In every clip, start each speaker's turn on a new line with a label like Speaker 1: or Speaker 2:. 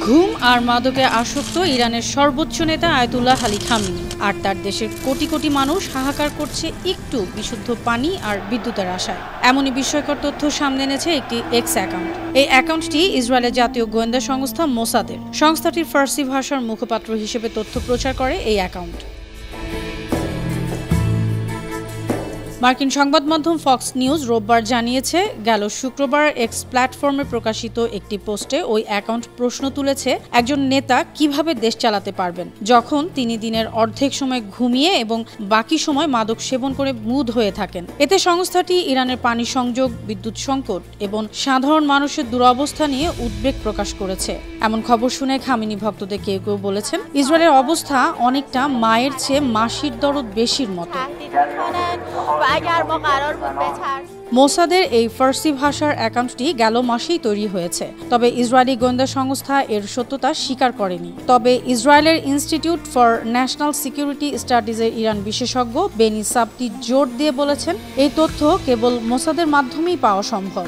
Speaker 1: ঘুম আর মাদকে আসক্ত ইরানের সর্বোচ্চ নেতা আয়াতুল্লাহ আলী খামেনি আর তার দেশের কোটি কোটি মানুষ হাহাকার করছে একটু বিশুদ্ধ পানি আর বিদ্যুতের আশায়। এমনই বিস্ময়কর তথ্য সামনে এনেছে একটি এক্স অ্যাকাউন্ট। এই অ্যাকাউন্টটি ইসরায়েলের জাতীয় গোয়েন্দা সংস্থা মোসাদের। সংস্থাটির ফার্সি ভাষার মুখপাত্র হিসেবে তথ্য প্রচার করে এই অ্যাকাউন্ট। মার্কিন সংবাদ মাধ্যম ফক্স নিউজ রোববার জানিয়েছে, গেল শুক্রবার এক্স প্ল্যাটফর্মে প্রকাশিত একটি পোস্টে ওই অ্যাকাউন্ট প্রশ্ন তুলেছে, একজন নেতা কিভাবে দেশ চালাতে পারবেন যখন তিনি দিনের অর্ধেক সময় ঘুমিয়ে এবং বাকি সময় মাদক সেবন করে মুদ হয়ে থাকেন। এতে সংস্থাটি ইরানের পানি সংযোগ, বিদ্যুৎ সংকট এবং সাধারণ মানুষের দুরবস্থা নিয়ে উদ্বেগ প্রকাশ করেছে। এমন খবর শুনে খামেনি ভক্তদের কেউ কেউ বলেছেন, ইসরায়েলের অবস্থা অনেকটা মায়ের চেয়ে মাসির দরদ বেশির মতো। মোসাদের এই ফার্সি ভাষার অ্যাকাউন্টটি গেল মাসেই তৈরি হয়েছে, তবে ইসরায়েলি গোয়েন্দা সংস্থা এর সত্যতা স্বীকার করেনি। তবে ইসরায়েলের ইনস্টিটিউট ফর ন্যাশনাল সিকিউরিটি স্টাডিজের ইরান বিশেষজ্ঞ বেনি সাবতি জোর দিয়ে বলেছেন, এই তথ্য কেবল মোসাদের মাধ্যমেই পাওয়া সম্ভব।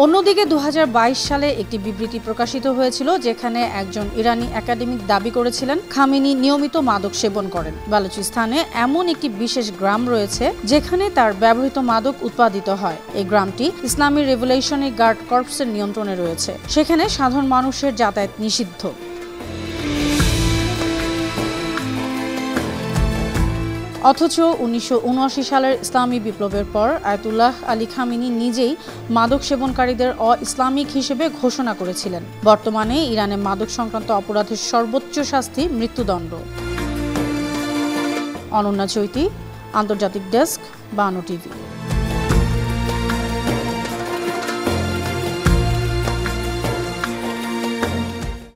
Speaker 1: অন্যদিকে 2022 সালে একটি বিবৃতি প্রকাশিত হয়েছিল, যেখানে একজন ইরানি একাডেমিক দাবি করেছিলেন খামেনি নিয়মিত মাদক সেবন করেন। বালুচিস্তানে এমন একটি বিশেষ গ্রাম রয়েছে যেখানে তার ব্যবহৃত মাদক উৎপাদিত হয়। এই গ্রামটি ইসলামী রেভলিউশনারি গার্ড কর্পসের নিয়ন্ত্রণে রয়েছে। সেখানে সাধারণ মানুষের যাতায়াত নিষিদ্ধ। অথচ 1979 সালের ইসলামী বিপ্লবের পর আয়াতুল্লাহ আলী খামেনি নিজেই মাদক সেবনকারীদের অ-ইসলামিক হিসেবে ঘোষণা করেছিলেন। বর্তমানে ইরানে মাদক সংক্রান্ত অপরাধের সর্বোচ্চ শাস্তি মৃত্যুদণ্ড। অনন্যা চৈতি, আন্তর্জাতিক ডেস্ক, বানো টিভি।